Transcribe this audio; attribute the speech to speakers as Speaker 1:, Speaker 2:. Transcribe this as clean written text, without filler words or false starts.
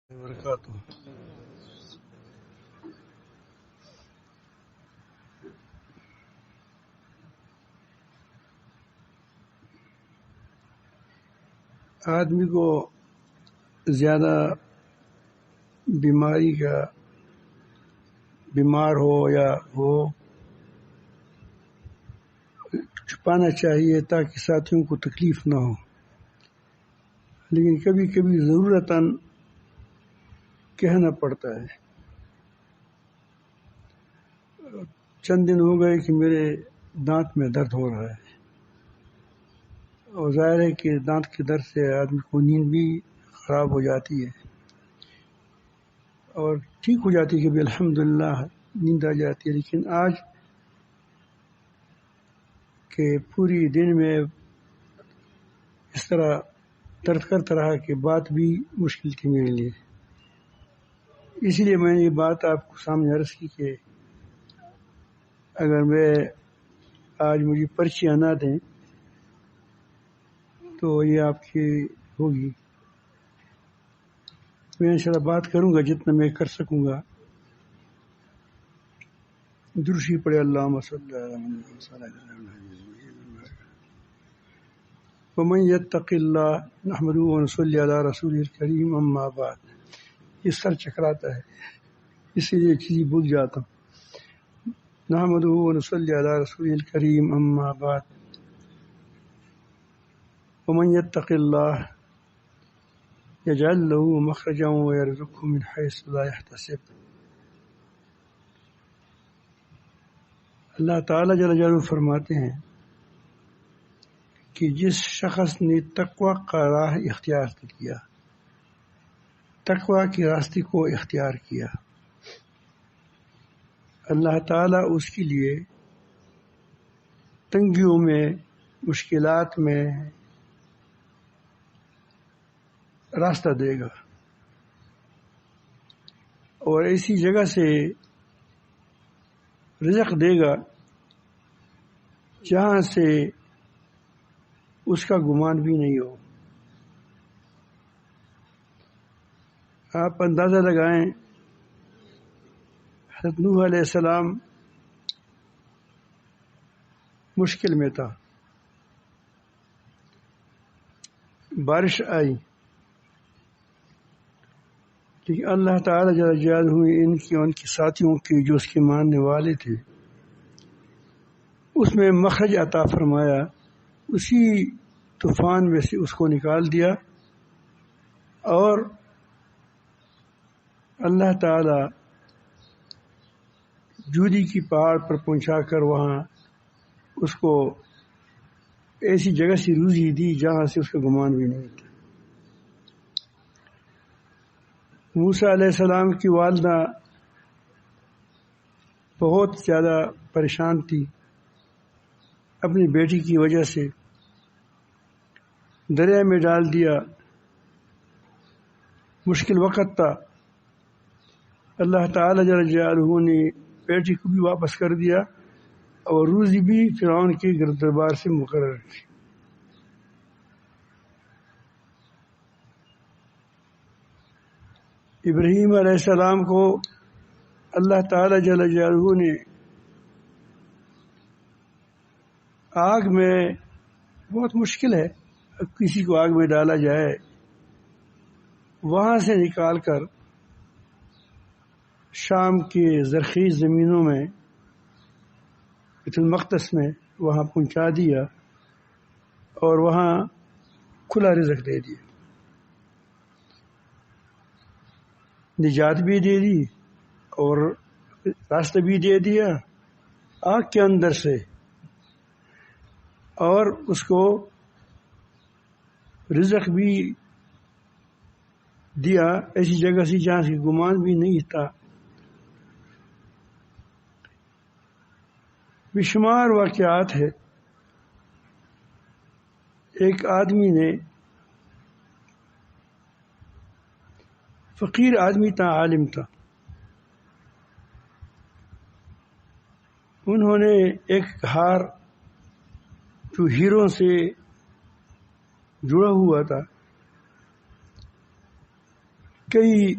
Speaker 1: وبرکاتہ۔ آدمی کو زیادہ بیماری کا بیمار ہو یا ہو چھپانا چاہیے تاکہ ساتھیوں کو تکلیف نہ ہو، لیکن کبھی کبھی ضرورتاً کہنا پڑتا ہے۔ چند دن ہو گئے کہ میرے دانت میں درد ہو رہا ہے، اور ظاہر ہے کہ دانت کے درد سے آدمی کو نیند بھی خراب ہو جاتی ہے اور ٹھیک ہو جاتی ہے کہ بھی الحمدللہ نیند آ جاتی ہے، لیکن آج کہ پوری دن میں اس طرح درد کرتا رہا کہ بات بھی مشکل تھی میرے لیے۔ اسی لیے میں نے یہ بات آپ کو سامنے عرض کی کہ اگر میں آج مجھے پرچیاں نہ دیں تو یہ آپ کی ہوگی۔ میں انشاءاللہ بات کروں گا جتنا میں کر سکوں گا۔ درشی پڑھے اللہم صلی علی محمد صلی اللہ علیہ وسلم۔ ومن یتق اللہ نحمدہ ونصلی علی رسولہ الکریم اما بعد۔ یہ سر چکراتا ہے، اسی لیے چیز بھول جاتا ہوں۔ نحمدہ ونصلی علی رسولہ الکریم اما بعد۔ ومن یتق اللہ یجعل له مخرجا ویرزقه من حیث لا یحتسب۔ اللہ تعالیٰ جل جلالہ فرماتے ہیں کہ جس شخص نے تقوی کا راہ اختیار کیا، تقوی کے راستے کو اختیار کیا، اللہ تعالیٰ اس کے لیے تنگیوں میں، مشکلات میں راستہ دے گا، اور ایسی جگہ سے رزق دے گا جہاں سے اس کا گمان بھی نہیں ہو۔ آپ اندازہ لگائیں، حضرت نوح علیہ السلام مشکل میں تھا، بارش آئی، لیکن اللہ تعالیٰ جل جلالہ ان کے ساتھیوں کے جو اس کے ماننے والے تھے اس میں مخرج عطا فرمایا، اسی طوفان میں سے اس کو نکال دیا، اور اللہ تعالیٰ جودی کی پہاڑ پر پہنچا کر وہاں اس کو ایسی جگہ سے روزی دی جہاں سے اس کا گمان بھی نہیں تھا۔ موسیٰ علیہ السلام کی والدہ بہت زیادہ پریشان تھی اپنی بیٹی کی وجہ سے، دریا میں ڈال دیا، مشکل وقت تھا، اللہ تعالیٰ جل جلالہ نے بیٹی کو بھی واپس کر دیا اور روزی بھی فرعون کے دربار سے مقرر کی۔ ابراہیم علیہ السلام کو اللہ تعالیٰ جل جلالہ نے آگ میں، بہت مشکل ہے کسی کو آگ میں ڈالا جائے، وہاں سے نکال کر شام کے زرخیز زمینوں میں، بیت المقدس میں وہاں پہنچا دیا اور وہاں کھلا رزق دے دیا، نجات بھی دے دی اور راستہ بھی دے دیا آگ کے اندر سے، اور اس کو رزق بھی دیا ایسی جگہ سے جہاں سے گمان بھی نہیں تھا۔ بے شمار واقعات ہے۔ ایک آدمی نے، فقیر آدمی تھا، عالم تھا، انہوں نے ایک ہار جو ہیروں سے جڑا ہوا تھا کئی